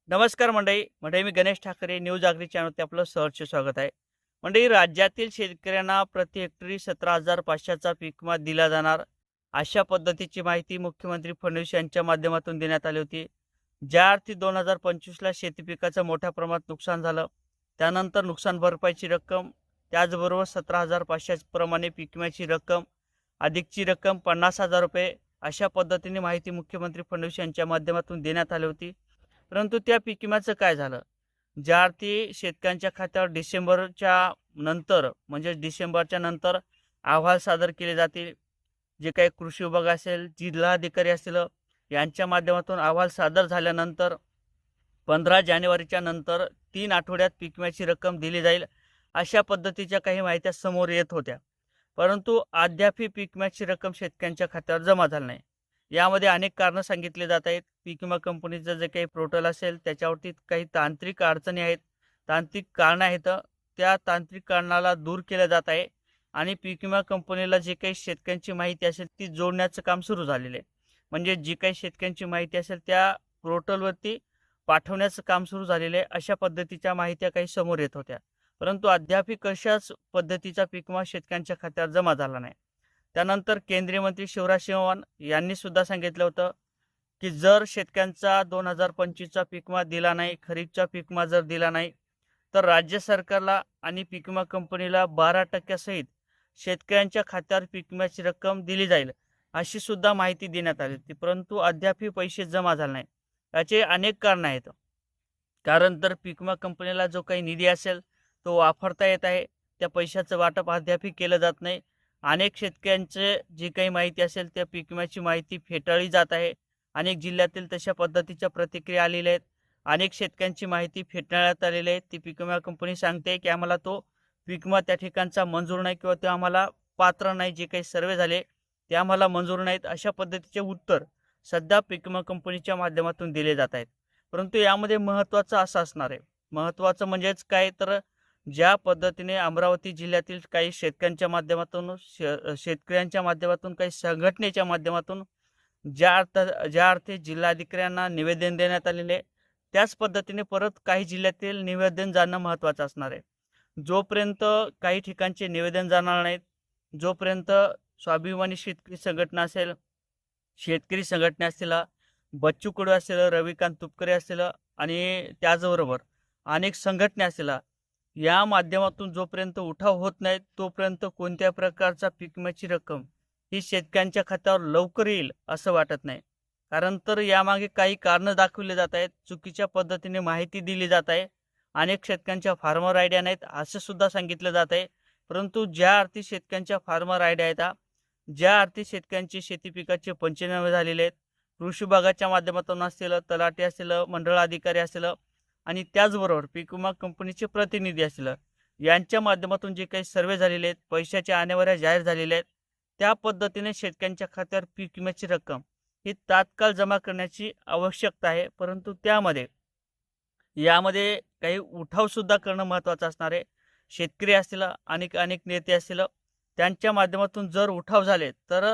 नमस्कार मंडळी मी गणेश ठाकरे न्यूज आगरी चॅनलवरती आपलं सहर्ष स्वागत आहे. मंडळी, राज्यातील शेतकऱ्यांना प्रति हेक्टरी 17,500चा पीक विमा दिला जाणार अशा पद्धतीची माहिती मुख्यमंत्री फडणवीस यांच्या माध्यमातून देण्यात आली होती. ज्या अर्थी 2025ला शेती पिकाचं मोठ्या प्रमाणात नुकसान झालं, त्यानंतर नुकसान भरपाईची रक्कम, त्याचबरोबर 17,500 प्रमाणे पीक विम्याची रक्कम, अधिकची रक्कम ₹50,000 अशा पद्धतीने माहिती मुख्यमंत्री फडणवीस यांच्या माध्यमातून देण्यात आली होती. परंतु त्या पीक विम्याचं काय झालं? ज्या अर्थी शेतकऱ्यांच्या खात्यावर डिसेंबरच्या नंतर म्हणजे डिसेंबरच्या नंतर अहवाल सादर केले जातील. जे काही कृषी विभाग असेल, जिल्हाधिकारी असतील यांच्या माध्यमातून अहवाल सादर झाल्यानंतर 15 जानेवारीच्या नंतर 3 आठवड्यात पीक विम्याची रक्कम दिली जाईल अशा पद्धतीच्या काही माहित्या समोर येत होत्या. परंतु अद्यापही पीक विम्याची रक्कम शेतकऱ्यांच्या खात्यावर जमा झाली नाही. यामध्ये अनेक कारणं सांगितले जात आहेत. पीक विमा कंपनीचं जे काही पोर्टल असेल त्याच्यावरती काही तांत्रिक अडचणी आहेत, तांत्रिक कारणं आहेत. त्या तांत्रिक कारणाला दूर केलं जात आहे आणि पीक विमा कंपनीला जे काही शेतकऱ्यांची माहिती असेल ती जोडण्याचं काम सुरू झालेलं आहे. म्हणजे जी काही शेतकऱ्यांची माहिती असेल त्या पोर्टलवरती पाठवण्याचं काम सुरू झालेलं आहे. अशा पद्धतीच्या माहित्या काही समोर येत होत्या. परंतु अद्यापही कशाच पद्धतीचा पीक विमा शेतकऱ्यांच्या खात्यावर जमा झाला नाही. त्यानंतर केंद्रीय मंत्री शिवराज सिंह चौहान यांनी सुद्धा सांगितलं होतं की जर शेतकऱ्यांचा 2025चा पीक विमा दिला नाही, खरीपचा पीक विमा जर दिला नाही, तर राज्य सरकारला आणि पीक विमा कंपनीला 12% सहित शेतकऱ्यांच्या खात्यावर पीक विम्याची रक्कम दिली जाईल अशी सुद्धा माहिती देण्यात आली होती. परंतु अद्यापही पैसे जमा झाले नाही. याचे अनेक कारणं आहेत. कारण तर पीक विमा कंपनीला जो काही निधी असेल तो वापरता येत आहे, त्या पैशाचं वाटप अद्यापही केलं जात नाही. अनेक शेतकऱ्यांचे जी काही माहिती असेल त्या पीक विम्याची माहिती फेटाळली जात आहे. अनेक जिल्ह्यातील तशा पद्धतीच्या प्रतिक्रिया आलेल्या आहेत. अनेक शेतकऱ्यांची माहिती फेटाळण्यात आलेली आहे. ती पीक विमा कंपनी सांगते की आम्हाला तो पीक विमा त्या ठिकाणचा मंजूर नाही किंवा ते आम्हाला पात्र नाही, जे काही सर्वे झाले ते आम्हाला मंजूर नाहीत, अशा पद्धतीचे उत्तर सध्या पीक विमा कंपनीच्या माध्यमातून दिले जात आहेत. परंतु यामध्ये महत्त्वाचं असं असणार आहे, महत्त्वाचं म्हणजेच काय तर ज्या पद्धतीने अमरावती जिल्ह्यातील काही शेतकऱ्यांच्या माध्यमातून शेतकऱ्यांच्या माध्यमातून काही संघटनेच्या माध्यमातून ज्या अर्थी जिल्हाधिकाऱ्यांना निवेदन देण्यात आलेले, त्याच पद्धतीने परत काही जिल्ह्यातील निवेदन जाणं महत्त्वाचं असणार आहे. जोपर्यंत काही ठिकाणचे निवेदन जाणार नाहीत, जोपर्यंत स्वाभिमानी शेतकरी संघटना असेल, शेतकरी संघटना असतील, बच्चू कडू असेल, रविकांत तुपकरे असतील आणि त्याचबरोबर अनेक संघटना असतील, या माध्यमातून जोपर्यंत उठाव होत नाहीत तोपर्यंत कोणत्या प्रकारचा पीक विम्याची रक्कम ही शेतकऱ्यांच्या खात्यावर लवकर येईल असं वाटत नाही. कारण तर यामागे काही कारणं दाखवली जात आहेत, चुकीच्या पद्धतीने माहिती दिली जात आहे. अनेक शेतकऱ्यांच्या फार्मर आयडिया नाहीत असं सुद्धा सांगितलं जात आहे. परंतु ज्या अर्थी शेतकऱ्यांच्या फार्मर आयडिया आहेत, ज्या अर्थी शेतकऱ्यांची शेती पिकाचे पंचनामे झालेले आहेत, कृषी विभागाच्या माध्यमातून असतील, तलाठी असतील, मंडळ अधिकारी असतील आणि त्याचबरोबर पीक विमा कंपनीचे प्रतिनिधी असतील, यांच्या माध्यमातून जे काही सर्वे झालेले आहेत, पैशाच्या आणेवाऱ्या जाहीर झालेल्या आहेत, त्या पद्धतीने शेतकऱ्यांच्या खात्यावर पीक विम्याची रक्कम ही तात्काळ जमा करण्याची आवश्यकता आहे. परंतु यामध्ये काही उठावसुद्धा करणं महत्त्वाचं असणार आहे. शेतकरी असतील, अनेक नेते असतील, त्यांच्या माध्यमातून जर उठाव झाले तर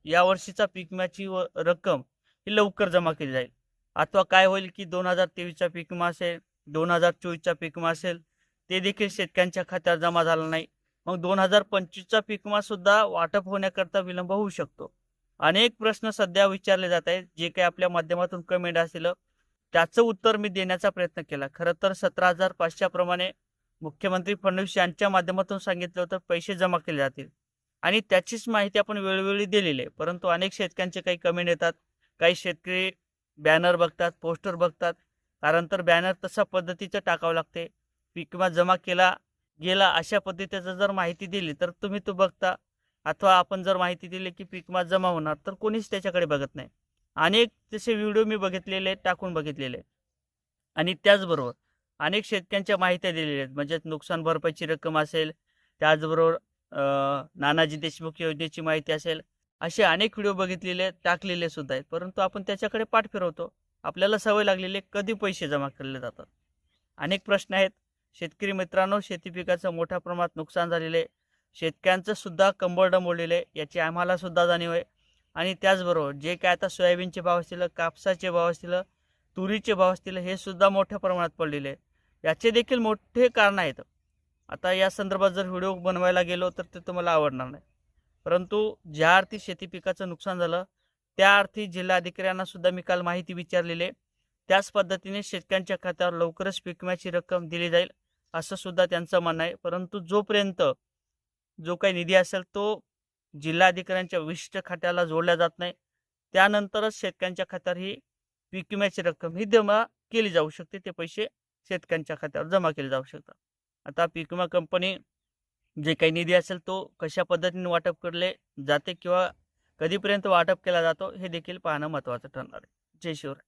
यावर्षीचा पीक विम्याची रक्कम ही लवकर जमा केली जाईल. अथवा काय होईल की 2023चा पीक विमा असेल, 2024चा पीक विमा असेल, ते देखील शेतकऱ्यांच्या खात्यावर जमा झाला नाही. मग 2025चा पीक विमा सुद्धा वाटप होण्याकरता विलंब होऊ शकतो. अनेक प्रश्न सध्या विचारले जात आहेत. जे काही आपल्या माध्यमातून कमेंट असतील त्याचं उत्तर मी देण्याचा प्रयत्न केला. खरं तर 17,500 प्रमाणे मुख्यमंत्री फडणवीस यांच्या माध्यमातून सांगितलं होतं पैसे जमा केले जातील आणि त्याचीच माहिती आपण वेळोवेळी दिलेली आहे. परंतु अनेक शेतकऱ्यांचे काही कमेंट येतात. काही शेतकरी बॅनर बघतात, पोस्टर बघतात. कारण तर बॅनर तशा पद्धतीचं टाकावं लागते. पीक विमा जमा केला गेला अशा पद्धतीचं जर माहिती दिली तर तुम्ही तो बघता, अथवा आपण जर माहिती दिली की पीक विमा जमा होणार तर कोणीच त्याच्याकडे बघत नाही. अनेक तसे व्हिडिओ मी बघितलेले आहेत, टाकून बघितलेले आणि त्याचबरोबर अनेक शेतकऱ्यांच्या माहित्या दिलेल्या आहेत. म्हणजे नुकसान भरपाईची रक्कम असेल, त्याचबरोबर नानाजी देशमुख योजनेची माहिती असेल, असे अनेक व्हिडिओ बघितलेले टाकलेले सुद्धा आहेत. परंतु आपण त्याच्याकडे पाठ फिरवतो. आपल्याला सवय लागलेली आहे कधी पैसे जमा केले जातात. अनेक प्रश्न आहेत. शेतकरी मित्रांनो, शेती पिकाचं मोठ्या प्रमाणात नुकसान झालेले आहे. शेतकऱ्यांचं सुद्धा कंबरडं मोडलेलं आहे, याची आम्हाला सुद्धा जाणीव आहे. आणि त्याचबरोबर जे काय आता सोयाबीनचे भाव असतील, कापसाचे भाव असतील, तुरीचे भाव असतील हे सुद्धा मोठ्या प्रमाणात पडलेले आहे. याचे देखील मोठे कारण आहेत. आता या संदर्भात जर व्हिडिओ बनवायला गेलो तर ते तुम्हाला आवडणार नाही. परंतु ज्या अर्थी शेती पिकाचं नुकसान झालं त्या अर्थी जिल्हाधिकाऱ्यांना सुद्धा मी काल माहिती विचारलेली आहे. त्याच पद्धतीने शेतकऱ्यांच्या खात्यावर लवकरच पीक विम्याची रक्कम दिली जाईल असं सुद्धा त्यांचं म्हणणं आहे. परंतु जोपर्यंत जो काही निधी असेल तो जिल्हाधिकाऱ्यांच्या विशिष्ट खात्याला जोडला जात नाही त्यानंतरच शेतकऱ्यांच्या खात्यावर ही पीक विम्याची रक्कम ही जमा केली जाऊ शकते. ते पैसे शेतकऱ्यांच्या खात्यावर जमा केले जाऊ शकतात. आता पीक विमा कंपनी जे काही निधी असेल तो कशा पद्धतीने वाटप केले जाते किंवा कधीपर्यंत वाटप केला जातो हे देखील पाहणं महत्त्वाचं ठरणार आहे. जय शिवराय.